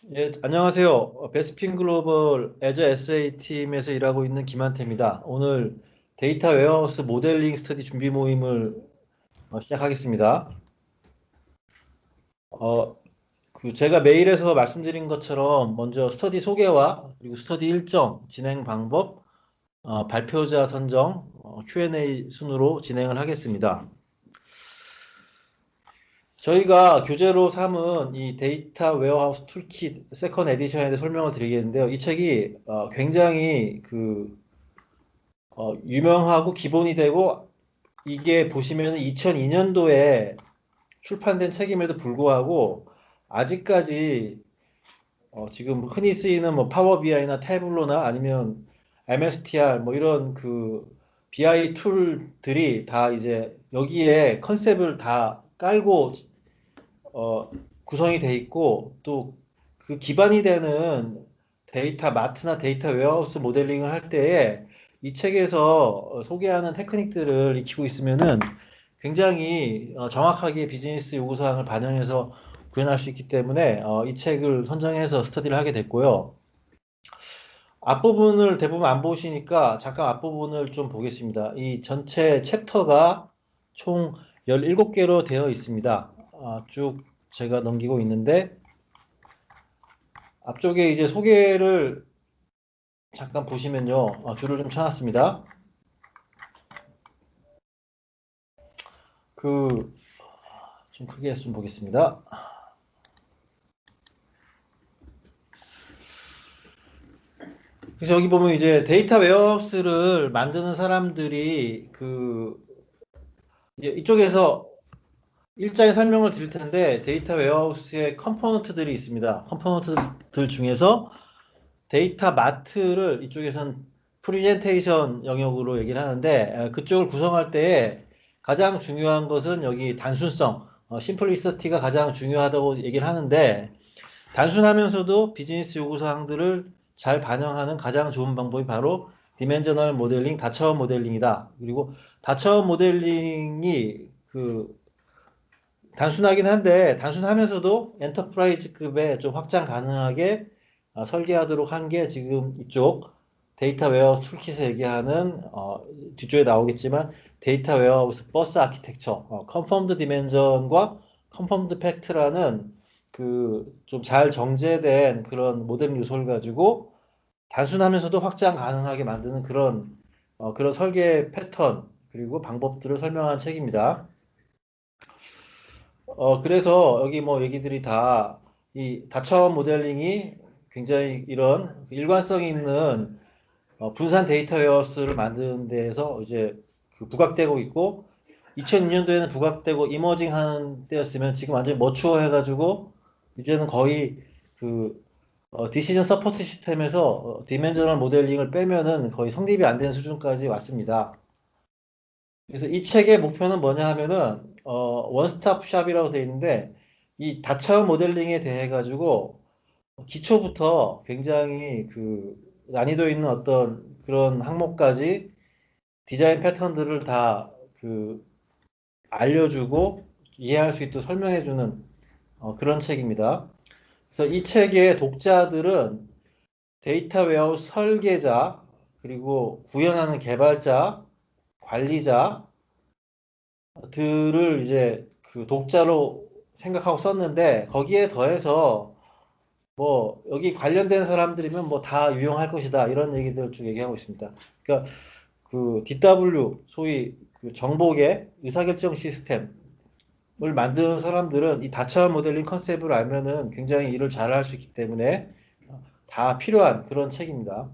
예, 안녕하세요. 베스핀 글로벌 애저 SA 팀에서 일하고 있는 김한태입니다. 오늘 데이터 웨어하우스 모델링 스터디 준비 모임을 시작하겠습니다. 어, 제가 메일에서 말씀드린 것처럼 먼저 스터디 소개와 그리고 스터디 일정, 진행 방법, 발표자 선정, Q&A 순으로 진행을 하겠습니다. 저희가 교재로 삼은 이 데이터 웨어하우스 툴킷 세컨 에디션에 대해 설명을 드리겠는데요. 이 책이 굉장히 유명하고 기본이 되고 이게 보시면 2002년도에 출판된 책임에도 불구하고 아직까지 지금 흔히 쓰이는 뭐 파워 BI나 태블로나 아니면 MSTR 뭐 이런 BI 툴들이 다 이제 여기에 컨셉을 다 깔고 어, 구성이 돼 있고 또 그 기반이 되는 데이터 마트나 데이터 웨어하우스 모델링을 할 때에 이 책에서 소개하는 테크닉들을 익히고 있으면은 굉장히 정확하게 비즈니스 요구사항을 반영해서 구현할 수 있기 때문에 이 책을 선정해서 스터디를 하게 됐고요. 앞부분을 대부분 안 보시니까 잠깐 앞부분을 좀 보겠습니다. 이 전체 챕터가 총 17개로 되어 있습니다. 쭉 제가 넘기고 있는데 앞쪽에 이제 소개를 잠깐 보시면요. 줄을 좀 쳐놨습니다. 그, 좀 크게 해서 좀 보겠습니다. 그래서 여기 보면 이제 데이터 웨어하우스를 만드는 사람들이 이제 이쪽에서 일장의 설명을 드릴 텐데 데이터 웨어하우스의 컴포넌트들이 있습니다. 컴포넌트들 중에서 데이터 마트를 이쪽에선 프리젠테이션 영역으로 얘기를 하는데 그쪽을 구성할 때에 가장 중요한 것은 여기 단순성, 심플리시티가 가장 중요하다고 얘기를 하는데 단순하면서도 비즈니스 요구사항들을 잘 반영하는 가장 좋은 방법이 바로 디멘저널 모델링, 다차원 모델링이다. 그리고 다차원 모델링이 단순하긴 한데 단순하면서도 엔터프라이즈급에 좀 확장 가능하게 설계하도록 한 게 지금 이쪽 데이터 웨어하우스 툴킷에 얘기하는 뒤쪽에 나오겠지만 데이터 웨어하우스 버스 아키텍처, 컨펌드 디멘전과 컨펌드 팩트라는 좀 잘 정제된 그런 모델 요소를 가지고 단순하면서도 확장 가능하게 만드는 그런 설계 패턴 그리고 방법들을 설명한 책입니다. 그래서 여기 뭐 얘기들이 다 이 다차원 모델링이 굉장히 이런 일관성 있는 분산 데이터 웨어하우스를 만드는 데에서 이제 부각되고 있고 2002년도에는 부각되고 이머징 하는 때였으면 지금 완전히 머추어 해가지고 이제는 거의 디시전 서포트 시스템에서 디멘저널 모델링을 빼면은 거의 성립이 안 되는 수준까지 왔습니다. 그래서 이 책의 목표는 뭐냐 하면은 원스톱 샵이라고 되어 있는데 이 다차원 모델링에 대해 가지고 기초부터 굉장히 난이도 있는 어떤 그런 항목까지 디자인 패턴들을 다 알려주고 이해할 수 있도록 설명해주는 그런 책입니다. 그래서 이 책의 독자들은 데이터 웨어하우스 설계자, 그리고 구현하는 개발자, 관리자, 들을 이제 독자로 생각하고 썼는데 거기에 더해서 뭐 여기 관련된 사람들이면 뭐 다 유용할 것이다 이런 얘기들 쭉 얘기하고 있습니다. 그러니까 DW 소위 정보계 의사결정 시스템을 만드는 사람들은 이 다차원 모델링 컨셉을 알면은 굉장히 일을 잘 할 수 있기 때문에 다 필요한 그런 책입니다.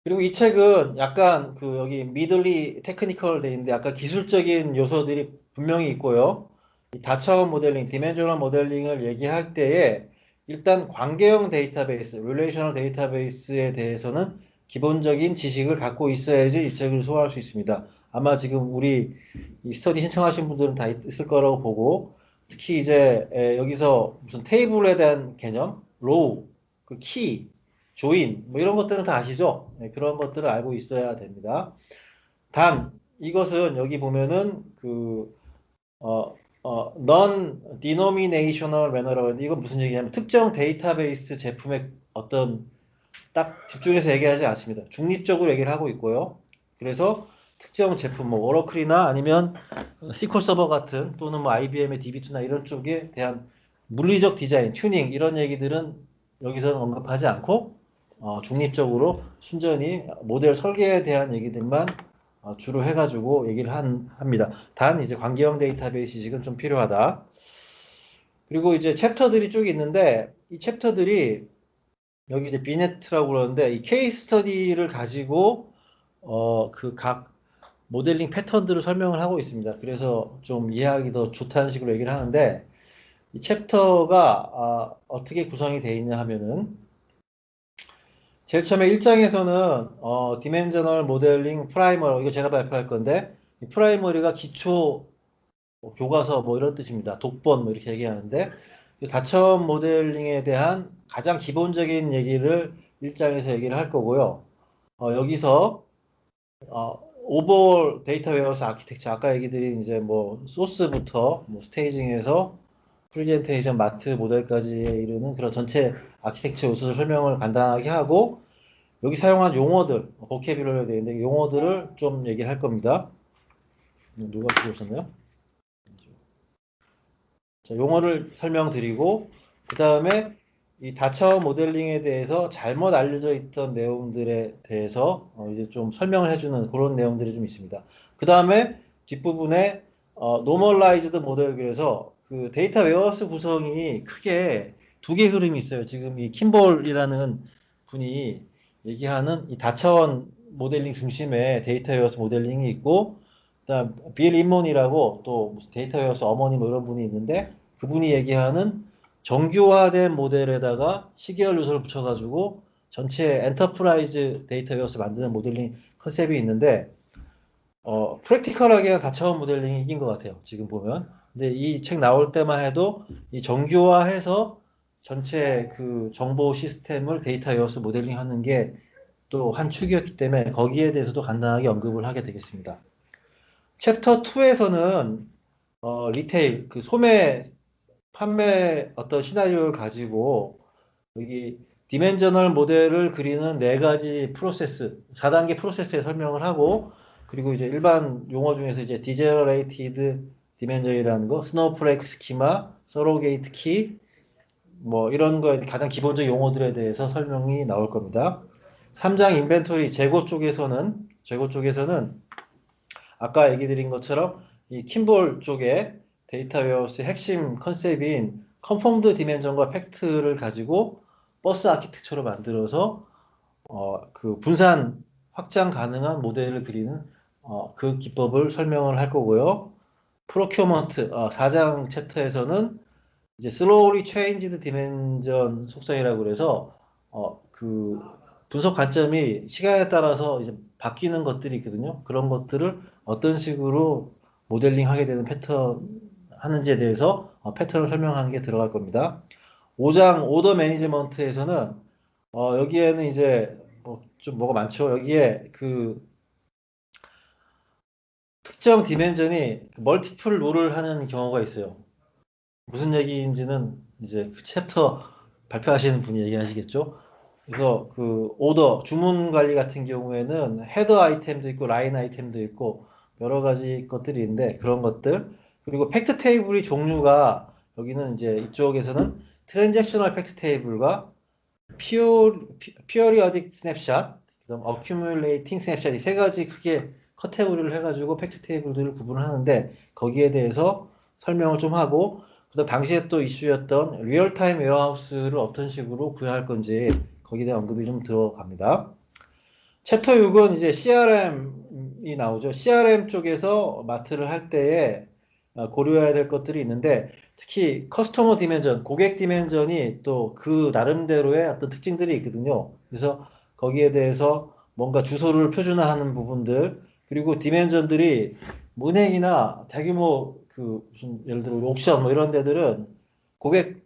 그리고 이 책은 약간 여기 미들리 테크니컬 돼 있는데 약간 기술적인 요소들이 분명히 있고요. 이 다차원 모델링, 디멘저널 모델링을 얘기할 때에 일단 관계형 데이터베이스, 릴레이셔널 데이터베이스에 대해서는 기본적인 지식을 갖고 있어야지 이 책을 소화할 수 있습니다. 아마 지금 우리 이 스터디 신청하신 분들은 다 있을 거라고 보고 특히 이제 여기서 무슨 테이블에 대한 개념, 로우, 키, 조인 뭐 이런 것들은 다 아시죠? 네, 그런 것들을 알고 있어야 됩니다. 단 이것은 여기 보면은 어, non-denominational manner라고 하는데 이건 무슨 얘기냐면 특정 데이터베이스 제품의 어떤 딱 집중해서 얘기하지 않습니다. 중립적으로 얘기를 하고 있고요. 그래서 특정 제품, 뭐 오러클이나 아니면 SQL 서버 같은 또는 뭐 IBM의 DB2나 이런 쪽에 대한 물리적 디자인, 튜닝 이런 얘기들은 여기서는 언급하지 않고 중립적으로 순전히 모델 설계에 대한 얘기들만 주로 해가지고 얘기를 합니다. 단 이제 관계형 데이터베이스 지식은 좀 필요하다. 그리고 이제 챕터들이 쭉 있는데 이 챕터들이 여기 이제 비네트라고 그러는데 이 케이스 스터디를 가지고 그 각 모델링 패턴들을 설명을 하고 있습니다. 그래서 좀 이해하기 더 좋다는 식으로 얘기를 하는데 이 챕터가 어떻게 구성이 되어 있냐 하면은 제일 처음에 1장에서는 디멘저널 모델링 프라이머리 이거 제가 발표할 건데 이 프라이머리가 기초 교과서 뭐 이런 뜻입니다. 독본 뭐 이렇게 얘기하는데 이 다처음 모델링에 대한 가장 기본적인 얘기를 1장에서 얘기를 할 거고요. 여기서 오버올 데이터 웨어스 아키텍처 아까 얘기 드린 이제 뭐 소스부터 뭐 스테이징에서 프레젠테이션 마트 모델까지 이르는 그런 전체 아키텍처 요소를 설명을 간단하게 하고 여기 사용한 용어들 보캐뷸러리가 되어 있는데 용어들을 좀 얘기를 할 겁니다. 누가 들어오셨나요? 자, 용어를 설명드리고 그 다음에 이 다처 모델링에 대해서 잘못 알려져 있던 내용들에 대해서 이제 좀 설명을 해주는 그런 내용들이 좀 있습니다. 그 다음에 뒷부분에 노멀라이즈드 모델 그래서 그 데이터 웨어하우스 구성이 크게 두 개 흐름이 있어요. 지금 이 킴볼이라는 분이 얘기하는 이 다차원 모델링 중심의 데이터 웨어하우스 모델링이 있고 그다음 빌 인몬이라고 또 무슨 데이터 웨어하우스 어머니 뭐 이런 분이 있는데 그분이 얘기하는 정규화된 모델에다가 시계열 요소를 붙여가지고 전체 엔터프라이즈 데이터 웨어하우스 만드는 모델링 컨셉이 있는데 프랙티컬하게 다차원 모델링이 이긴 것 같아요. 지금 보면. 근데 이 책 나올 때만 해도 이 정규화해서 전체 그 정보 시스템을 데이터 웨어하우스 모델링 하는 게 또 한 축이었기 때문에 거기에 대해서도 간단하게 언급을 하게 되겠습니다. 챕터 2에서는 리테일, 그 소매, 판매 어떤 시나리오를 가지고 여기 디멘저널 모델을 그리는 네 가지 프로세스, 4단계 프로세스에 설명을 하고 그리고 이제 일반 용어 중에서 이제 디제너레이티드 디멘전이라는 거, 스노우플레이크 스키마, 서로게이트 키, 뭐 이런 거에 가장 기본적 용어들에 대해서 설명이 나올 겁니다. 3장 인벤토리 재고 쪽에서는 아까 얘기 드린 것처럼 이 킴볼 쪽에 데이터 웨어하우스의 핵심 컨셉인 컨펌드 디멘전과 팩트를 가지고 버스 아키텍처로 만들어서 그 분산 확장 가능한 모델을 그리는 그 기법을 설명을 할 거고요. 프로큐어먼트 4장 챕터에서는 이제 slowly changed dimension 속성이라고 그래서 그 분석 관점이 시간에 따라서 이제 바뀌는 것들이 있거든요. 그런 것들을 어떤 식으로 모델링 하게 되는 패턴 하는지에 대해서 패턴을 설명하는 게 들어갈 겁니다. 5장 오더 매니지먼트에서는 여기에는 이제 좀 뭐가 많죠. 여기에 그 특정 디멘전이 멀티플 롤을 하는 경우가 있어요. 무슨 얘기인지는 이제 그 챕터 발표하시는 분이 얘기하시겠죠. 그래서 그 오더, 주문 관리 같은 경우에는 헤더 아이템도 있고 라인 아이템도 있고 여러 가지 것들이 있는데 그런 것들 그리고 팩트 테이블이 종류가 여기는 이제 이쪽에서는 트랜잭셔널 팩트 테이블과 피어리어딕 스냅샷, 그다음 어큐뮬레이팅 스냅샷 이 세 가지 크게 카테고리를 해가지고 팩트 테이블들을 구분하는데 거기에 대해서 설명을 좀 하고 그다음 당시에 또 이슈였던 리얼타임 웨어하우스를 어떤 식으로 구현할 건지 거기에 대한 언급이 좀 들어갑니다. 챕터 6은 이제 CRM이 나오죠. CRM 쪽에서 마트를 할 때에 고려해야 될 것들이 있는데 특히 커스터머 디멘전, 고객 디멘전이 또 그 나름대로의 어떤 특징들이 있거든요. 그래서 거기에 대해서 뭔가 주소를 표준화하는 부분들 그리고 디멘전들이 은행이나 대규모 그 무슨 예를 들어 옥션 뭐 이런 데들은 고객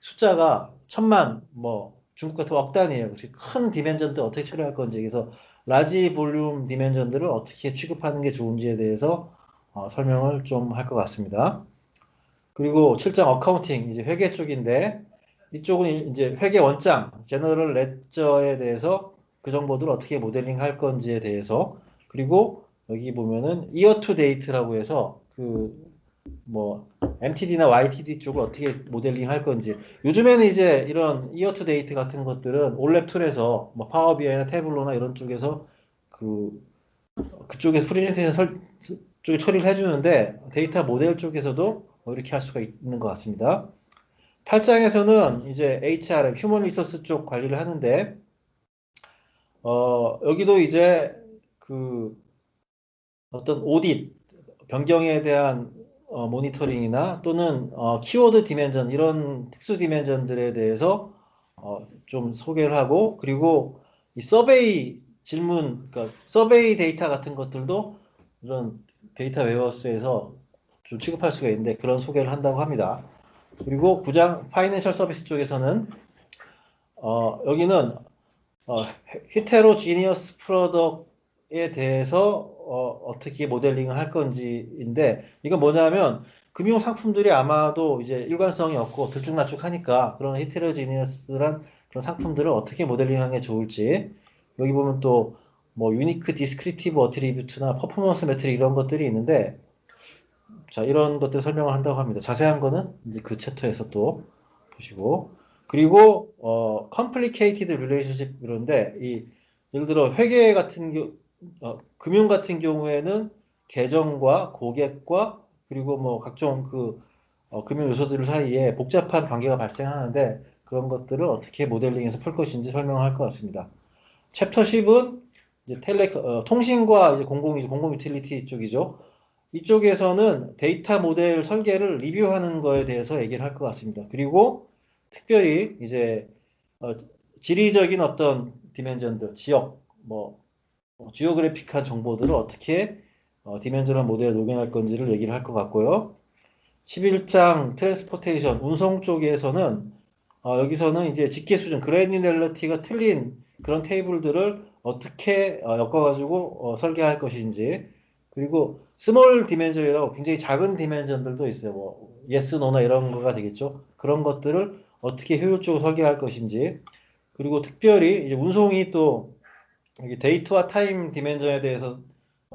숫자가 천만 뭐 중국 같은 억 단위예요. 그래서 큰 디멘전들 어떻게 처리할 건지 그래서 라지 볼륨 디멘전들을 어떻게 취급하는 게 좋은지에 대해서 설명을 좀 할 것 같습니다. 그리고 7장 어카운팅, 이제 회계 쪽인데, 이쪽은 이제 회계 원장, 제너럴 레저에 대해서 그 정보들을 어떻게 모델링 할 건지에 대해서, 그리고 여기 보면은 이어 투 데이트라고 해서 뭐 MTD나 YTD 쪽을 어떻게 모델링 할 건지. 요즘에는 이제 이런 이어 투 데이트 같은 것들은 올랩 툴에서 뭐 파워비아이나 태블로나 이런 쪽에서 그 그쪽에서 프리젠테이션 쪽에 처리를 해주는데, 데이터 모델 쪽에서도 뭐 이렇게 할 수가 있는 것 같습니다. 8장에서는 이제 HRM, 휴먼 리소스 쪽 관리를 하는데, 여기도 이제 그 어떤 오딧, 변경에 대한 모니터링이나 또는 키워드 디멘전, 이런 특수 디멘전들에 대해서 좀 소개를 하고, 그리고 이 서베이 질문, 그러니까 서베이 데이터 같은 것들도 이런 데이터 웨어하우스에서 좀 취급할 수가 있는데, 그런 소개를 한다고 합니다. 그리고 9장 파이낸셜 서비스 쪽에서는 여기는 히테로지니어스 프로덕트에 대해서 어떻게 모델링을 할 건지인데, 이건 뭐냐면 금융 상품들이 아마도 이제 일관성이 없고 들쭉날쭉하니까, 그런 히테로지니어스란 그런 상품들을 어떻게 모델링하는 게 좋을지, 여기 보면 또 뭐 유니크 디스크립티브 어트리뷰트나 퍼포먼스 매트릭 이런 것들이 있는데, 자, 이런 것들 설명을 한다고 합니다. 자세한 거는 이제 그 챕터에서 또 보시고. 그리고 complicated relationship, 이런데 예를 들어 회계 같은 금융 같은 경우에는 계정과 고객과 그리고 뭐 각종 금융 요소들 사이에 복잡한 관계가 발생하는데, 그런 것들을 어떻게 모델링해서 풀 것인지 설명할 것 같습니다. 챕터 10은 이제 통신과 이제 공공 유틸리티 쪽이죠. 이쪽에서는 데이터 모델 설계를 리뷰하는 거에 대해서 얘기를 할 것 같습니다. 그리고 특별히 이제 어, 지리적인 어떤 디멘전들, 지역, 지오그래픽한 정보들을 어떻게 디멘전al 모델에 녹여낼 건지를 얘기를 할 것 같고요. 11장 트랜스포테이션, 운송 쪽에서는 여기서는 이제 집계 수준, 그래뉴ler리티가 틀린 그런 테이블들을 어떻게 엮어가지고 설계할 것인지, 그리고 스몰 디멘전이라고 굉장히 작은 디멘전들도 있어요. 뭐 예스, 노나 이런 거가 되겠죠. 그런 것들을 어떻게 효율적으로 설계할 것인지, 그리고 특별히 이제 운송이 또 여기 데이트와 타임 디멘전에 대해서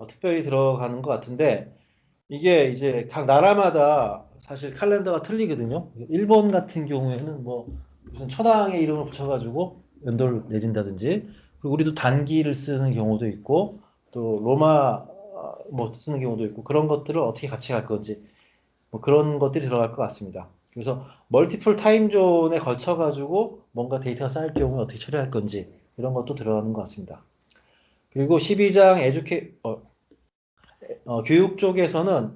특별히 들어가는 것 같은데, 이게 이제 각 나라마다 사실 칼렌더가 틀리거든요. 일본 같은 경우에는 뭐 무슨 천황의 이름을 붙여가지고 연도를 내린다든지, 그리고 우리도 단기를 쓰는 경우도 있고, 또 로마 뭐 쓰는 경우도 있고, 그런 것들을 어떻게 같이 갈 건지, 뭐 그런 것들이 들어갈 것 같습니다. 그래서 멀티플 타임존에 걸쳐가지고 뭔가 데이터가 쌓일 경우에 어떻게 처리할 건지, 이런 것도 들어가는 것 같습니다. 그리고 12장 교육 쪽에서는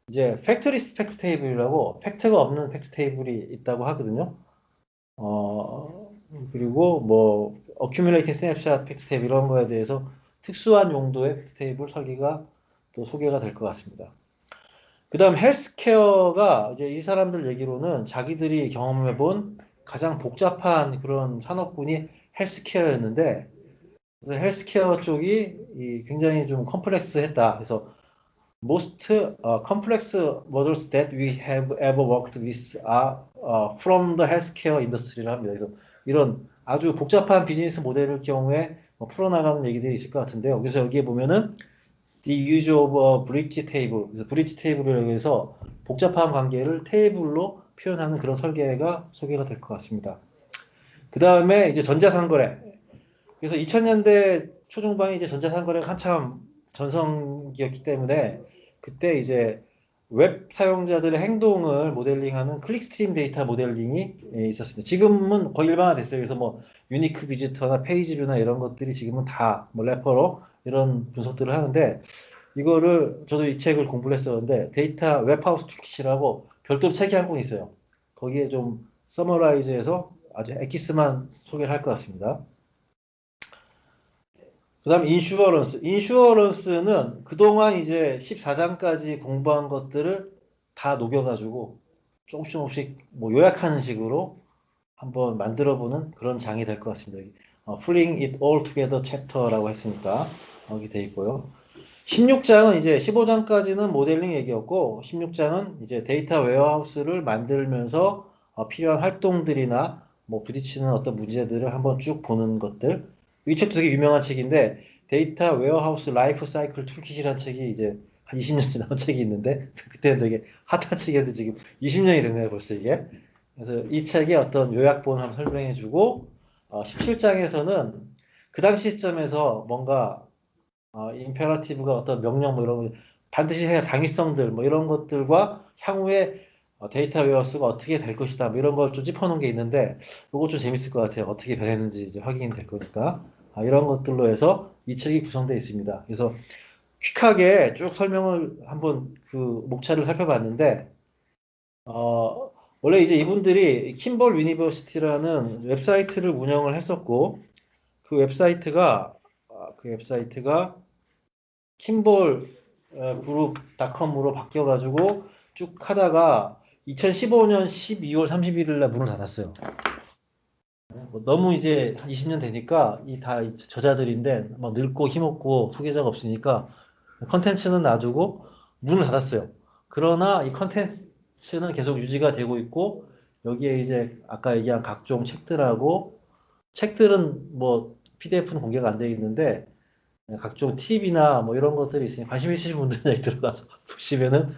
이제 팩트 리스펙트 테이블이라고, 팩트가 없는 팩트 테이블이 있다고 하거든요. 그리고 뭐 어큐뮬레이팅 스냅샷 팩트 테이블 이런 거에 대해서 특수한 용도의 팩트 테이블 설계가 또 소개가 될 것 같습니다. 그 다음 헬스케어가 이제 이 사람들 얘기로는 자기들이 경험해 본 가장 복잡한 그런 산업군이 헬스케어였는데, 그래서 헬스케어 쪽이 굉장히 좀 컴플렉스했다. 그래서 most complex models that we have ever worked with are from the healthcare industry를 합니다. 그래서 이런 아주 복잡한 비즈니스 모델의 경우에 풀어나가는 얘기들이 있을 것 같은데요. 그래서 여기에 보면은 the use of a bridge table, 그래서 브릿지 테이블을 위해서 복잡한 관계를 테이블로 표현하는 그런 설계가 소개가 될 것 같습니다. 그 다음에 이제 전자상거래. 그래서 2000년대 초중반에 이제 전자상거래가 한참 전성기였기 때문에, 그때 이제 웹 사용자들의 행동을 모델링하는 클릭스트림 데이터 모델링이 있었습니다. 지금은 거의 일반화됐어요. 그래서 뭐 유니크 비지터나 페이지 뷰나 이런 것들이 지금은 다 뭐 래퍼로 이런 분석들을 하는데, 이거를 저도 이 책을 공부를 했었는데, 데이터 웹하우스 툴킷이라고 별도로 책이 한 권 있어요. 거기에 좀 서머라이즈해서 아주 엑기스만 소개를 할 것 같습니다. 그 다음 인슈어런스. 인슈어런스는 그동안 이제 14장까지 공부한 것들을 다 녹여가지고 조금씩 조금씩 뭐 요약하는 식으로 한번 만들어보는 그런 장이 될 것 같습니다. Pulling it all together chapter라고 했으니까 여기 돼 있고요. 16장은 이제 15장까지는 모델링 얘기였고 16장은 이제 데이터 웨어하우스를 만들면서 필요한 활동들이나 뭐 부딪히는 어떤 문제들을 한번 쭉 보는 것들. 이 책도 되게 유명한 책인데 데이터 웨어하우스 라이프 사이클 툴킷이라는 책이 이제 한 20년 전 나온 책이 있는데 그때는 되게 핫한 책이었는데 지금 20년이 됐네요 벌써 이게. 그래서 이 책의 어떤 요약본을 한번 설명해주고 17장에서는 그 당시 시점에서 뭔가 임페라티브가 어떤 명령 뭐 이런 거 반드시 해야 할 당위성들 뭐 이런 것들과 향후에 데이터 웨어스가 어떻게 될 것이다 뭐 이런 걸 좀 짚어놓은 게 있는데 이거 좀 재밌을 것 같아요. 어떻게 변했는지 이제 확인이 될 거니까 이런 것들로 해서 이 책이 구성되어 있습니다. 그래서 퀵하게 쭉 설명을 한번 그 목차를 살펴봤는데 원래 이제 이분들이 킴볼 유니버시티라는 웹사이트를 운영을 했었고 그 웹사이트가 킴볼 그룹닷컴으로 바뀌어가지고 쭉 하다가 2015년 12월 31일 날 문을 닫았어요. 뭐 너무 이제 한 20년 되니까 이 다 저자들인데 막 늙고 힘없고 후계자가 없으니까 컨텐츠는 놔두고 문을 닫았어요. 그러나 이 컨텐츠는 계속 유지가 되고 있고 여기에 이제 아까 얘기한 각종 책들하고 책들은 뭐 PDF는 공개가 안 되어 있는데 각종 팁이나 뭐 이런 것들이 있으니 관심 있으신 분들은 여기 들어가서 보시면은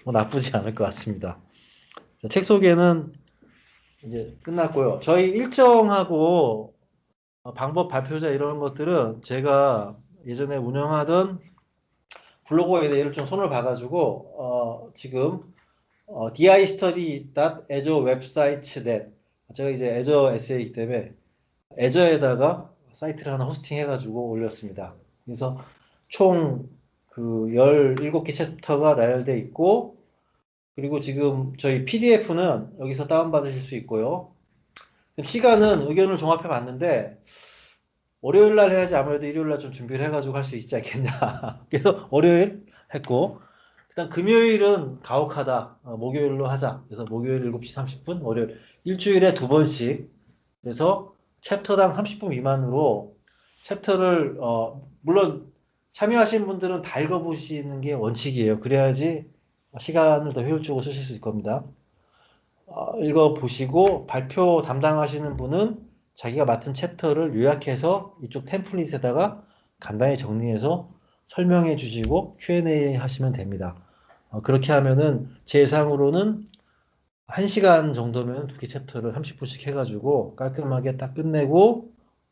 뭐 나쁘지 않을 것 같습니다. 자, 책 소개는 이제 끝났고요. 저희 일정하고 방법 발표자 이런 것들은 제가 예전에 운영하던 블로그에 대해서 좀 손을 봐가지고 지금 distudy.azure 제가 이제 애저 에세이이기 때문에 애저에다가 사이트를 하나 호스팅 해가지고 올렸습니다. 그래서 총 그 17개 챕터가 나열돼 있고 그리고 지금 저희 PDF는 여기서 다운받으실 수 있고요. 시간은 의견을 종합해 봤는데 월요일 날 해야지 아무래도 일요일 날 좀 준비를 해가지고 할 수 있지 않겠냐. 그래서 월요일 했고 일단 금요일은 가혹하다. 목요일로 하자. 그래서 목요일 7시 30분, 월요일 일주일에 2번씩. 그래서 챕터당 30분 미만으로 챕터를 물론 참여하신 분들은 다 읽어보시는 게 원칙이에요. 그래야지 시간을 더 효율적으로 쓰실 수 있을 겁니다. 읽어보시고 발표 담당하시는 분은 자기가 맡은 챕터를 요약해서 이쪽 템플릿에다가 간단히 정리해서 설명해 주시고 Q&A 하시면 됩니다. 그렇게 하면은 제 예상으로는 1시간 정도면 2개 챕터를 30분씩 해가지고 깔끔하게 딱 끝내고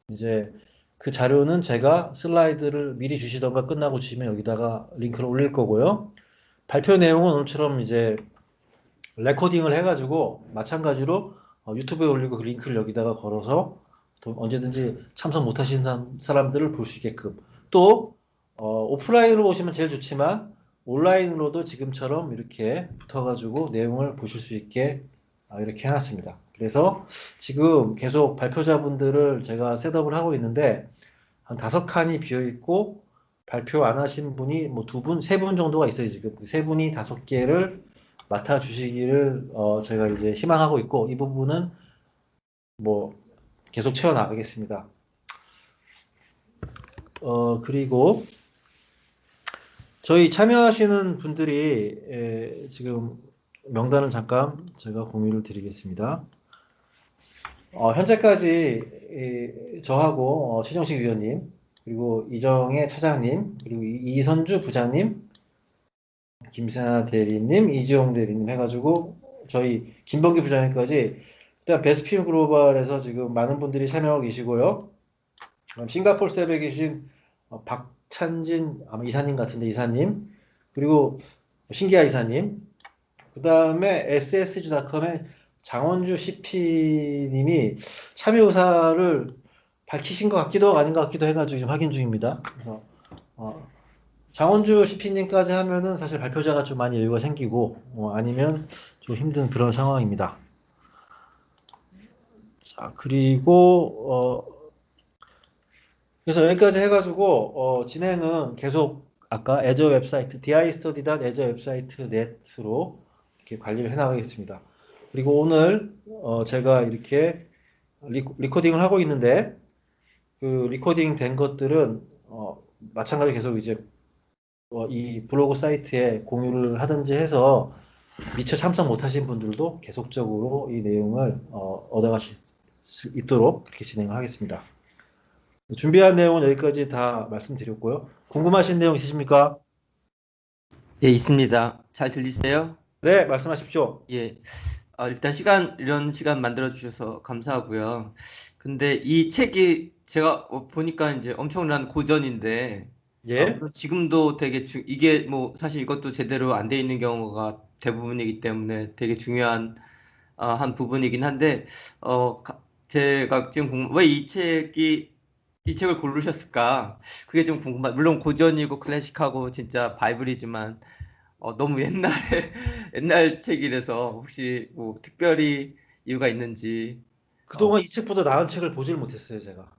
이제 그 자료는 제가 슬라이드를 미리 주시던가 끝나고 주시면 여기다가 링크를 올릴 거고요. 발표 내용은 오늘처럼 이제 레코딩을 해가지고 마찬가지로 유튜브에 올리고 그 링크를 여기다가 걸어서 또 언제든지 참석 못하시는 사람들을 볼 수 있게끔 또 오프라인으로 오시면 제일 좋지만 온라인으로도 지금처럼 이렇게 붙어가지고 내용을 보실 수 있게 이렇게 해놨습니다. 그래서 지금 계속 발표자분들을 제가 셋업을 하고 있는데 한 5칸이 비어 있고 발표 안 하신 분이 뭐 2분, 3분 정도가 있어요. 지금 그 3분이 5개를 맡아주시기를 제가 이제 희망하고 있고 이 부분은 뭐 계속 채워 나가겠습니다. 그리고 저희 참여하시는 분들이 지금 명단을 잠깐 제가 공유를 드리겠습니다. 현재까지 저하고 최정식 위원님 그리고 이정혜 차장님 그리고 이선주 부장님 김세나 대리님 이지용 대리님 해가지고 저희 김범기 부장님까지 일단 베스핀 글로벌에서 지금 많은 분들이 참여하고 계시고요. 싱가포르 셉에 계신 박찬진 아마 이사님 같은데 이사님 그리고 신기아 이사님 그 다음에 SSG.com의 장원주 CP님이 참여 의사를 밝히신 것 같기도 하고 아닌 것 같기도 해가지고 지금 확인 중입니다. 그래서 장원주 CP님까지 하면은 사실 발표자가 좀 많이 여유가 생기고 아니면 좀 힘든 그런 상황입니다. 자 그리고 그래서 여기까지 해가지고 진행은 계속 아까 애저 웹사이트 distudy.azure 웹사이트 넷으로 이렇게 관리를 해나가겠습니다. 그리고 오늘 제가 이렇게 리코딩을 하고 있는데 그 리코딩 된 것들은 마찬가지로 계속 이제 이 블로그 사이트에 공유를 하든지 해서 미처 참석 못하신 분들도 계속적으로 이 내용을 얻어가실 수 있도록 그렇게 진행을 하겠습니다. 준비한 내용은 여기까지 다 말씀드렸고요. 궁금하신 내용 있으십니까? 예, 있습니다. 잘 들리세요? 네, 말씀하십시오. 예. 일단 이런 시간 만들어 주셔서 감사하고요. 근데 이 책이 제가 보니까 이제 엄청난 고전인데, 예. 물론 지금도 되게 이게 뭐 사실 이것도 제대로 안 돼 있는 경우가 대부분이기 때문에 되게 중요한 한 부분이긴 한데, 제가 지금 왜 이 책을 고르셨을까? 그게 좀 물론 고전이고 클래식하고 진짜 바이블이지만, 너무 옛날에 옛날 책이라서 혹시 뭐 특별히 이유가 있는지. 어, 그동안 이 책보다 나은 책을 보질 못했어요, 제가.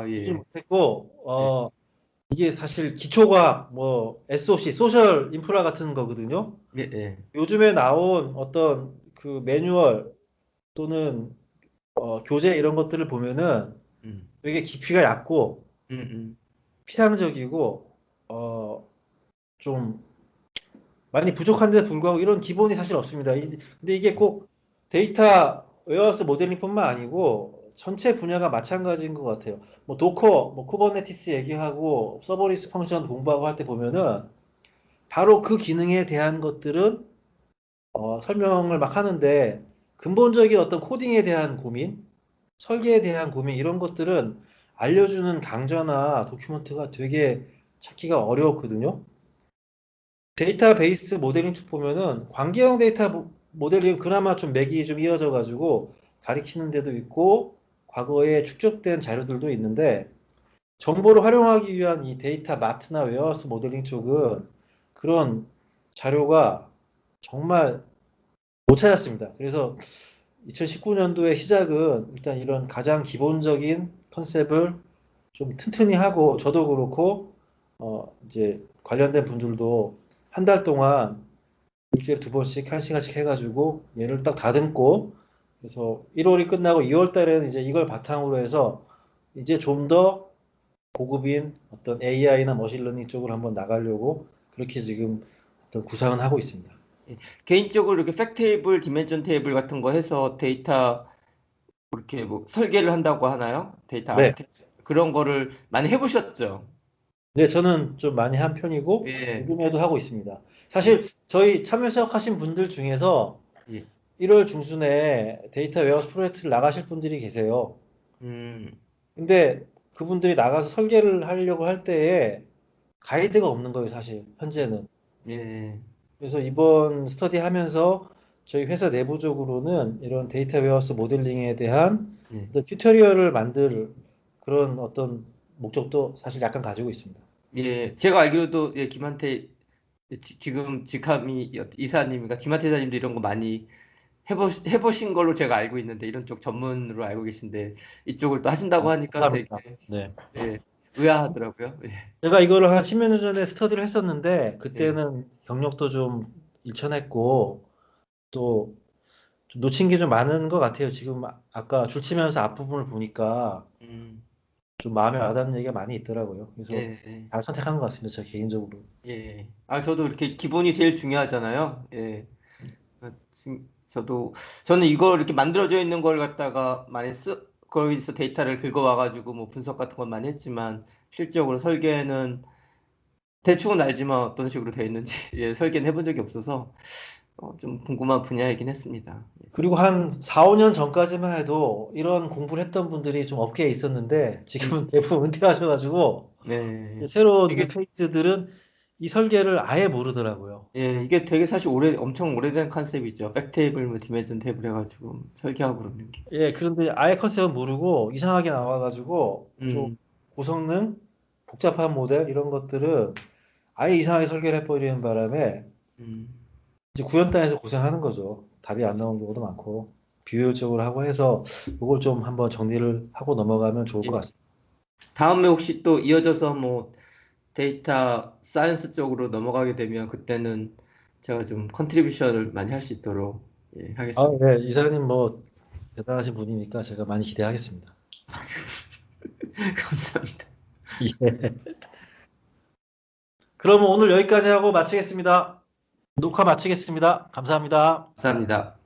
보질 예. 못했고, 예. 이게 사실 기초과학, 뭐, SOC, 소셜 인프라 같은 거거든요. 예. 예. 요즘에 나온 어떤 그 매뉴얼 또는 교재 이런 것들을 보면은 음. 되게 깊이가 얕고 음. 피상적이고 좀 많이 부족한데 불구하고 이런 기본이 사실 없습니다. 근데 이게 꼭 데이터 웨어하우스 모델링뿐만 아니고 전체 분야가 마찬가지인 것 같아요. 뭐 도커, 뭐 쿠버네티스 얘기하고 서버리스 펑션 공부하고 할 때 보면은 바로 그 기능에 대한 것들은 설명을 막 하는데 근본적인 어떤 코딩에 대한 고민, 설계에 대한 고민 이런 것들은 알려주는 강좌나 도큐멘트가 되게 찾기가 어려웠거든요. 데이터베이스 모델링 쭉 보면은 관계형 데이터 모델링 그나마 좀 맥이 좀 이어져 가지고 가리키는 데도 있고 과거에 축적된 자료들도 있는데 정보를 활용하기 위한 이 데이터 마트나 웨어하우스 모델링 쪽은 그런 자료가 정말 못 찾았습니다. 그래서 2019년도의 시작은 일단 이런 가장 기본적인 컨셉을 좀 튼튼히 하고 저도 그렇고 이제 관련된 분들도 한 달 동안 일주일에 두 번씩 한 시간씩 해가지고 얘를 딱 다듬고 그래서 1월이 끝나고 2월 달에는 이제 이걸 바탕으로 해서 이제 좀 더 고급인 어떤 AI나 머신러닝 쪽으로 한번 나가려고 그렇게 지금 어떤 구상은 하고 있습니다. 예. 개인적으로 이렇게 팩 테이블, 디멘전 테이블 같은 거 해서 데이터 이렇게 뭐 설계를 한다고 하나요? 데이터 네. 아키텍처 그런 거를 많이 해보셨죠? 네, 저는 좀 많이 한 편이고 예. 요즘에도 하고 있습니다. 예. 사실 저희 참여 시작하신 분들 중에서 예. 1월 중순에 데이터 웨어하우스 프로젝트를 나가실 분들이 계세요. 음. 근데 그분들이 나가서 설계를 하려고 할 때에 가이드가 없는 거예요, 사실 현재는. 예. 그래서 이번 스터디 하면서 저희 회사 내부적으로는 이런 데이터 웨어하우스 모델링에 대한 예. 어떤 튜토리얼을 만들 그런 어떤 목적도 사실 약간 가지고 있습니다. 예. 제가 알기로도 예, 김한태 지금 직함이 이사님인가 김한태 이사님도 이런 거 많이 해보신 걸로 제가 알고 있는데 이런 쪽 전문으로 알고 계신데 이쪽을 또 하신다고 하니까 되게 감사합니다. 네. 예, 의아하더라고요. 예. 제가 이거를 한 10여 년 전에 스터디를 했었는데 예. 그때는 경력도 좀 일천했고 또 좀 놓친 게 좀 많은 것 같아요. 지금 아까 줄 치면서 앞부분을 보니까 음. 좀 마음에 와닿는 얘기가 많이 있더라고요. 그래서 예. 예. 잘 선택한 것 같습니다. 저 개인적으로. 예. 저도 이렇게 기본이 제일 중요하잖아요. 예. 저도 저는 이걸 이렇게 만들어져 있는 걸 갖다가 많이 거기서 데이터를 긁어와가지고 뭐 분석 같은 건 많이 했지만 실적으로 설계는 대충은 알지만 어떤 식으로 되어 있는지 예, 설계는 해본 적이 없어서 좀 궁금한 분야이긴 했습니다. 그리고 한 4, 5년 전까지만 해도 이런 공부를 했던 분들이 좀 업계에 있었는데 음, 지금은 대부분 은퇴하셔가지고 이제 네. 새로운 이게 뉴페이스들은 이 설계를 아예 모르더라고요. 예, 이게 되게 사실 엄청 오래된 컨셉이죠. 백테이블, 뭐 디멘전 테이블 해가지고 설계하고 그러는 게. 예, 그런데 아예 컨셉은 모르고 이상하게 나와가지고 좀 음, 고성능, 복잡한 모델 이런 것들은 아예 이상하게 설계를 해버리는 바람에 음. 이제 구현단에서 고생하는 거죠. 답이 안 나오는 경우도 많고 비효율적으로 하고 해서 이걸 좀 한번 정리를 하고 넘어가면 좋을 것 예. 같습니다. 다음에 혹시 또 이어져서 뭐 데이터 사이언스 쪽으로 넘어가게 되면 그때는 제가 좀 컨트리뷰션을 많이 할 수 있도록 예, 아, 하겠습니다. 네, 이사님 뭐 대단하신 분이니까 제가 많이 기대하겠습니다. 감사합니다. 예. 그러면 오늘 여기까지 하고 마치겠습니다. 녹화 마치겠습니다. 감사합니다. 감사합니다.